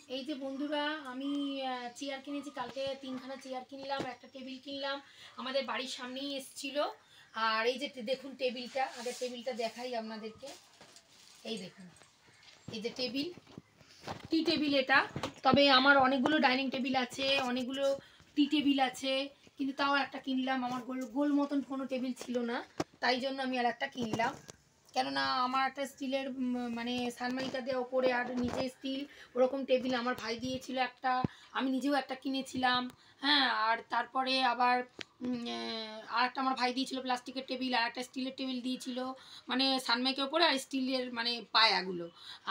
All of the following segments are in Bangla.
এই যে বন্ধুরা আমি চেয়ার কিনেছি, কালকে 3খানা চেয়ার কিনলাম, একটা টেবিল কিনলাম, আমাদের বাড়ির সামনেই এসেছিল। আর এই যে দেখুন টেবিলটা, আগে টেবিলটা দেখাই আপনাদেরকে। এই দেখুন, এই যে টেবিল, টি টেবিল এটা। তবে আমার অনেকগুলো ডাইনিং টেবিল আছে, অনেকগুলো টি টেবিল আছে, কিন্তু তাও একটা কিনলাম। আমার গোল গোল মতন কোনো টেবিল ছিল না, তাই জন্য আমি আর একটা কিনলাম। কেননা আমার একটা স্টিলের মানে সানমাইকা দেওয়া ওপরে আর নিচে স্টিল, ওরকম টেবিল আমার ভাই দিয়েছিল একটা, আমি নিজেও একটা কিনেছিলাম। হ্যাঁ, আর তারপরে আবার আর একটা আমার ভাই দিয়েছিল প্লাস্টিকের টেবিল, আর একটা স্টিলের টেবিল দিয়েছিল, মানে সানমাইকের ওপরে আর স্টিলের মানে পায়াগুলো।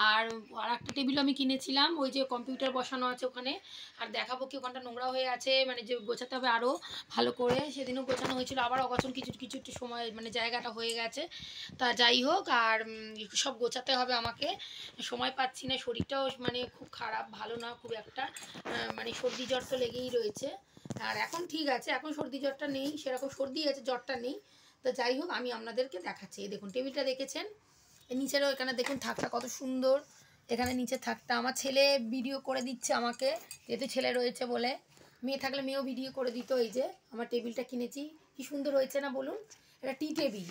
আর আর একটা টেবিল আমি কিনেছিলাম, ওই যে কম্পিউটার বসানো আছে ওখানে। আর দেখাবো কি, ওখানটা নোংরা হয়ে আছে, মানে যে গোছাতে হবে আরও ভালো করে। সেদিনও গোছানো হয়েছিল, আবার অগোছন কিছু কিছু একটু সময় মানে জায়গাটা হয়ে গেছে। তা যাই হোক, আর সব গোছাতে হবে আমাকে, সময় পাচ্ছি না, শরীরটাও মানে খুব খারাপ, ভালো না খুব একটা, মানে সর্দি জ্বর তো লেগেই রয়েছে। আর এখন ঠিক আছে, এখন সর্দি জ্বরটা নেই, সেরকম সর্দি আছে, জ্বরটা নেই। তো যাই হোক, আমি আপনাদেরকে দেখাচ্ছি। এই দেখুন টেবিলটা দেখেছেন, নিচেরও এখানে দেখুন থাকটা কত সুন্দর, এখানে নিচে থাকটা আমার ছেলে ভিডিও করে দিচ্ছে আমাকে, যেহেতু ছেলে রয়েছে বলে। মেয়ে থাকলে মেয়েও ভিডিও করে দিত। এই যে আমার টেবিলটা কিনেছি, কি সুন্দর হয়েছে না বলুন? এটা টি টেবিল,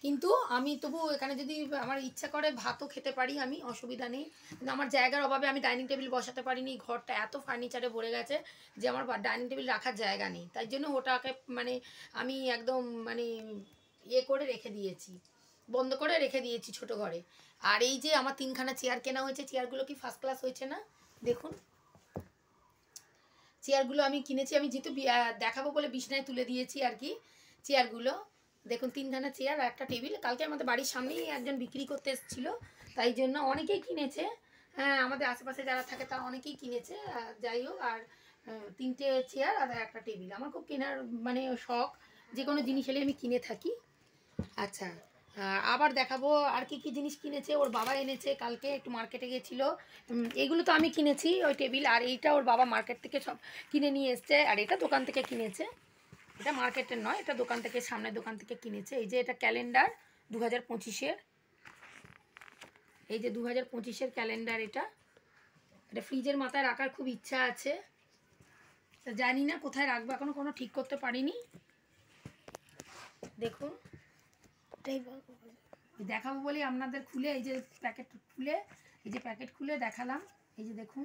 কিন্তু আমি তবু এখানে যদি আমার ইচ্ছা করে ভাতও খেতে পারি, আমি অসুবিধা নেই। কিন্তু আমার জায়গার অভাবে আমি ডাইনিং টেবিল বসাতে পারিনি, ঘরটা এত ফার্নিচারে ভরে গেছে যে আমার ডাইনিং টেবিল রাখার জায়গা নেই। তাই জন্য ওটাকে মানে আমি একদম মানে ইয়ে করে রেখে দিয়েছি, বন্ধ করে রেখে দিয়েছি ছোট ঘরে। আর এই যে আমার 3খানা চেয়ার কেনা হয়েছে, চেয়ারগুলো কি ফার্স্ট ক্লাস হয়েছে না দেখুন। চেয়ারগুলো আমি কিনেছি, আমি যেহেতু দেখাবো বলে বিছনায় তুলে দিয়েছি আর কি চেয়ারগুলো। দেখুন 3খানা চেয়ার আর একটা টেবিল, কালকে আমাদের বাড়ির সামনেই একজন বিক্রি করতে এসেছিলো, তাই জন্য অনেকেই কিনেছে। হ্যাঁ, আমাদের আশেপাশে যারা থাকে তারা অনেকেই কিনেছে। যাই হোক, আর 3টে চেয়ার আর একটা টেবিল আমার খুব কেনার মানে শখ, যে কোনো জিনিস এলে আমি কিনে থাকি। আচ্ছা, আবার দেখাবো আর কি কি জিনিস কিনেছে। ওর বাবা এনেছে কালকে, একটু মার্কেটে গেছিলো। এইগুলো তো আমি কিনেছি, ওই টেবিল, আর এইটা ওর বাবা মার্কেট থেকে সব কিনে নিয়ে এসছে। আর এটা দোকান থেকে কিনেছে, এটা মার্কেটের নয়, এটা দোকান থেকে, সামনের দোকান থেকে কিনেছে। এই যে এটা ক্যালেন্ডার 2025-এর, এই যে 2025-এর ক্যালেন্ডার। এটা এটা ফ্রিজের মাথায় রাখার খুব ইচ্ছা আছে, জানি না কোথায় রাখবো, এখনো কোনো ঠিক করতে পারিনি। দেখুন, দেখাবো বলি আপনাদের খুলে, এই যে প্যাকেট খুলে, এই যে প্যাকেট খুলে দেখালাম। এই যে দেখুন,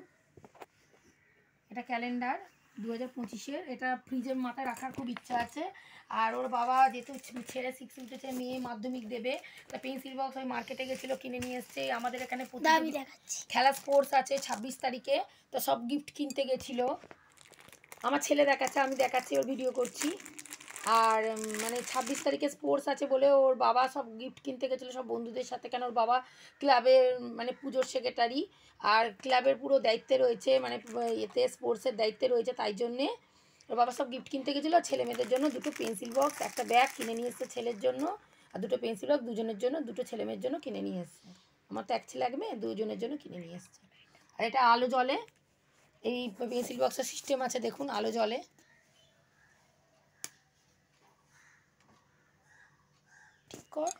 এটা ক্যালেন্ডার 2025-এর, এটা ফ্রিজের মাথায় রাখার খুব ইচ্ছা আছে। আর ওর বাবা যেহেতু ছেলে 6 উঠেছে, মেয়ে মাধ্যমিক দেবে, তা পেন্সিল বক্স ওই মার্কেটে গেছিলো, কিনে নিয়ে এসছে। আমাদের এখানে খেলা স্পোর্টস আছে 26 তারিখে, তো সব গিফট কিনতে গেছিলো। আমার ছেলে দেখাচ্ছে, আমি দেখাচ্ছি, ওর ভিডিও করছি। আর মানে 26 তারিখে স্পোর্টস আছে বলে ওর বাবা সব গিফট কিনতে গেছিলো সব বন্ধুদের সাথে, কেন ওর বাবা ক্লাবের মানে পুজোর সেক্রেটারি, আর ক্লাবের পুরো দায়িত্বে রয়েছে, মানে এতে স্পোর্টসের দায়িত্বে রয়েছে, তাই জন্যে ওর বাবা সব গিফট কিনতে গেছিলো। ছেলে মেয়েদের জন্য 2টো পেন্সিল বক্স, একটা ব্যাগ কিনে নিয়ে এসছে ছেলের জন্য, আর 2টো পেন্সিল বক্স দুজনের জন্য, 2টো ছেলে মেয়ের জন্য কিনে নিয়ে এসছে। আমার তো এক ছেলে এক মেয়ে, দুজনের জন্য কিনে নিয়ে এসছে। আর এটা আলো জ্বলে, এই পেন্সিল বক্সের সিস্টেম আছে, দেখুন আলো জ্বলে। ঠিক কর,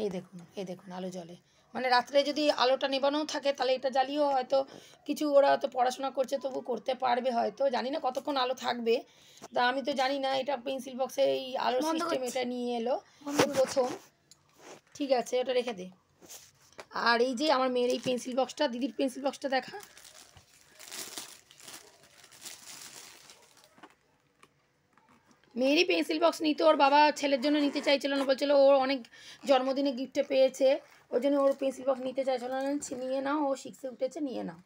এই দেখুন, এই দেখুন আলো জ্বলে, মানে রাত্রে যদি আলোটা নেবানো থাকে তাহলে এটা জ্বালিয়েও হয়তো কিছু, ওরা হয়তো পড়াশোনা করছে তবু করতে পারবে হয়তো, জানি না কতক্ষণ আলো থাকবে, তা আমি তো জানি না। এটা পেন্সিল বক্সে এই আলোর সিস্টেম এটা নিয়ে এলো প্রথম। ঠিক আছে, ওটা রেখে দে। আর এই যে আমার মেয়ের এই পেন্সিল বক্সটা, দিদির পেন্সিল বক্সটা দেখা, মেয়েরই পেন্সিল বক্স নিতে ওর বাবা ছেলের জন্য নিতে চাইছিল না, বলছিল ওর অনেক জন্মদিনে গিফটে পেয়েছে, ওই জন্য ওর পেন্সিল বক্স নিতে চাইছিল না। নিয়ে নাও, ও 6-এ উঠেছে, নিয়ে নাও।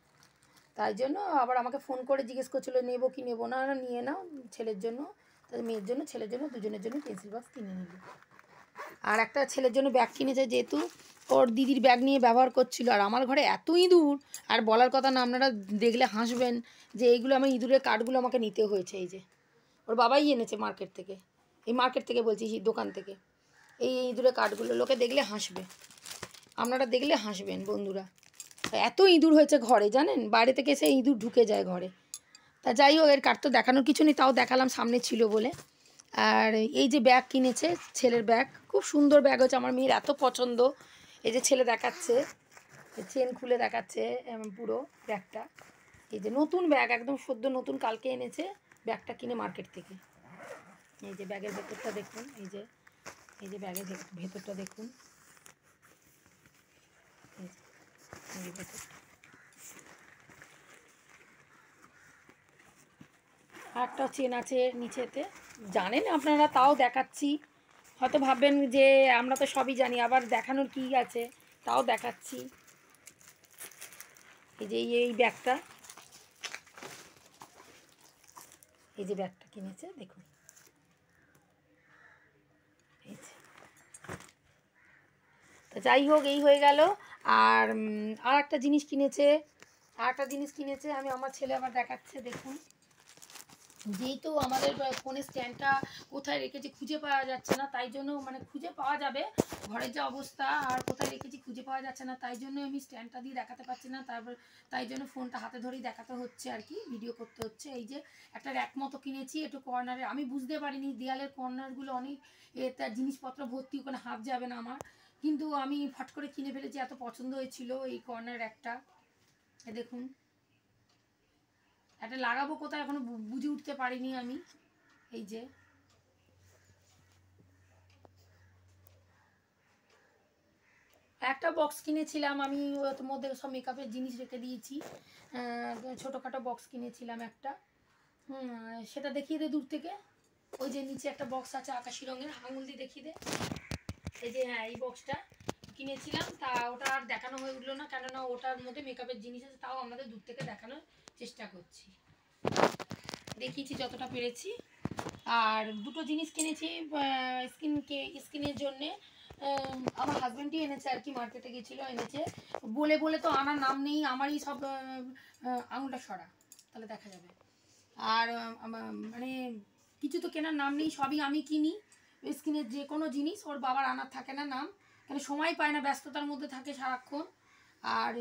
তাই জন্য আবার আমাকে ফোন করে জিজ্ঞেস করছিলো নেবো কি নেবো না, নিয়ে নাও ছেলের জন্য। তাই মেয়ের জন্য ছেলের জন্য দুজনের জন্য পেন্সিল বক্স কিনে নিল। আর একটা ছেলের জন্য ব্যাগ কিনেছে, যেহেতু ওর দিদির ব্যাগ নিয়ে ব্যবহার করছিল। আর আমার ঘরে এত ইঁদুর, আর বলার কথা না, আপনারা দেখলে হাসবেন যে এইগুলো আমার ইঁদুরের কাঠগুলো আমাকে নিতে হয়েছে। এই যে ওর বাবাই এনেছে মার্কেট থেকে, এই মার্কেট থেকে বলছি, দোকান থেকে। এই ইঁদুরের কাঠগুলো লোকে দেখলে হাসবে, আপনারা দেখলে হাসবেন বন্ধুরা। এত ইঁদুর হয়েছে ঘরে, জানেন, বাইরে থেকে এসে ইঁদুর ঢুকে যায় ঘরে। তা যাই হোক, এর কাঠ তো দেখানোর কিছু নেই, তাও দেখালাম, সামনে ছিল বলে। আর এই যে ব্যাগ কিনেছে, ছেলের ব্যাগ, খুব সুন্দর ব্যাগ হচ্ছে, আমার মেয়ের এত পছন্দ। এই যে ছেলে দেখাচ্ছে, চেন খুলে দেখাচ্ছে পুরো ব্যাগটা। এই যে নতুন ব্যাগ, একদম সদ্য নতুন, কালকে এনেছে ব্যাগটা কিনে মার্কেট থেকে। এই যে ব্যাগের ভেতরটা দেখুন, এই যে ব্যাগের ভেতরটা দেখুন, এই ভেতরটা। আর একটা চেন আছে নিচেতে, জানেন আপনারা, তাও দেখাচ্ছি। হয়তো ভাববেন যে আমরা তো সবই জানি, আবার দেখানোর কী আছে, তাও দেখাচ্ছি। এই যে এই ব্যাগটা, এই যে ব্যাগটা কিনেছে দেখুন, এই যে। তো যাই হোক, এই হয়ে গেল। আর একটা জিনিস কিনেছে, আমি আমার ছেলে আবার দেখাচ্ছে দেখুন। যেহেতু আমাদের ফোনের স্ট্যান্ডটা কোথায় রেখেছি খুঁজে পাওয়া যাচ্ছে না, তাই জন্য, মানে খুঁজে পাওয়া যাবে, ঘরের যা অবস্থা, আর কোথায় রেখেছি খুঁজে পাওয়া যাচ্ছে না, তাই জন্য আমি স্ট্যান্ডটা দিয়ে দেখাতে পারছি না। তারপর তাই জন্য ফোনটা হাতে ধরেই দেখাতে হচ্ছে আর কি, ভিডিও করতে হচ্ছে। এই যে একটা র্যাক মতো কিনেছি একটু কর্নারে, আমি বুঝতে পারিনি দেয়ালের কর্নারগুলো অনেক তার জিনিসপত্র ভর্তি, ওখানে হাফ যাবে না আমার, কিন্তু আমি ফট করে কিনে ফেলেছি, এত পছন্দ হয়েছিল এই কর্নার র্যাকটা। দেখুন, এটা লাগাবো কোথায় এখনো বুঝে উঠতে পারিনি আমি। এই যে একটা বক্স কিনেছিলাম আমি, ওর মধ্যে সব মেকআপের জিনিস রেখে দিয়েছি, ছোটোখাটো বক্স কিনেছিলাম একটা, সেটা দেখিয়ে দে দূর থেকে। ওই যে নিচে একটা বক্স আছে আকাশি রঙের, আঙুল দিয়ে দেখিয়ে দে। এই যে হ্যাঁ, এই বক্সটা কিনেছিলাম, তা ওটা আর দেখানো হয়ে উঠলো না, কেননা ওটার মধ্যে মেকআপের জিনিস আছে, তাও আমাদের দূর থেকে দেখানোর চেষ্টা করছি, দেখিয়েছি যতটা পেরেছি। আর দুটো জিনিস কিনেছি স্কিনের জন্যে, আমার হাজব্যান্ডই এনেছে আর কি, মার্কেটে গেছিলো এনেছে, বলে বলে তো আনার নাম নেই, আমারই সব আঙুলটা সরা তাহলে দেখা যাবে। আর মানে কিছু তো কেনার নাম নেই, সবই আমি কিনি, স্কিনের যে কোনো জিনিস ওর বাবার আনার থাকে না নাম, কেন সময় পায় না, ব্যস্ততার মধ্যে থাকে সারাক্ষণ। আর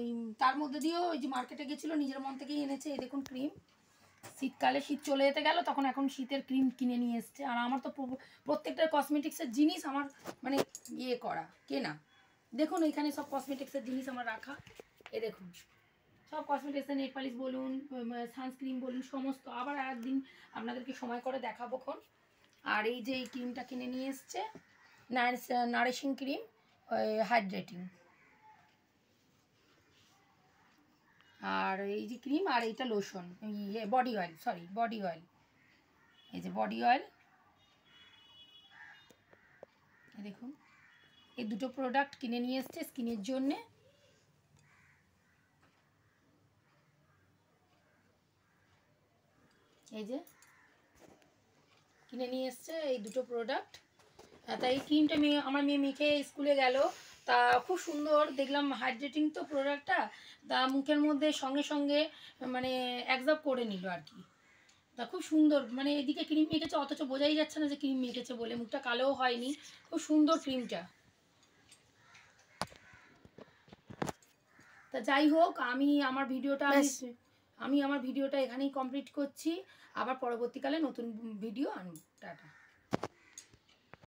তার মধ্যে দিয়েও ওই যে মার্কেটে গেছিলো, নিজের মন থেকেই এনেছে। এই দেখুন ক্রিম, শীতকালে শীত চলে যেতে গেল, তখন এখন শীতের ক্রিম কিনে নিয়ে এসছে। আর আমার তো প্রত্যেকটা কসমেটিক্সের জিনিস আমার মানে ইয়ে করা কেনা, দেখুন এখানে সব কসমেটিক্সের জিনিস আমার রাখা, এ দেখুন সব কসমেটিক্সের নেট পালিশ বলুন, সানস্ক্রিন বলুন, সমস্ত। আবার একদিন আপনাদেরকে সময় করে দেখাবো খন। আর এই যে এই ক্রিমটা কিনে নিয়ে এসছে, নারিশিং ক্রিম, হাইড্রেটিং। আর এই যে ক্রিম, আর এইটা লোশন, ইয়ে body oil, sorry body oil, এই যে বডি অয়েল। দেখুন এই দুটো প্রোডাক্ট কিনে নিয়ে এসছে স্কিনের জন্যে। এই যে কিনে নিয়ে এসছে এই দুটো প্রোডাক্ট। তাই এই ক্রিমটা আমার মেয়ে মেখে স্কুলে গেল, তা খুব সুন্দর দেখলাম, হাইড্রেটিং তো প্রোডাক্টটা, তা মুখের মধ্যে সঙ্গে সঙ্গে মানে অ্যাবজর্ব করে নিল আর কি, তা খুব সুন্দর। মানে এদিকে ক্রিম মেখেছে অথচ বোঝাই যাচ্ছে না যে ক্রিম মেখেছে বলে, মুখটা কালোও হয়নি, খুব সুন্দর ক্রিমটা। তা যাই হোক, আমি আমার ভিডিওটা এখানেই কমপ্লিট করছি, আবার পরবর্তীকালে নতুন ভিডিও আনব। টাটা।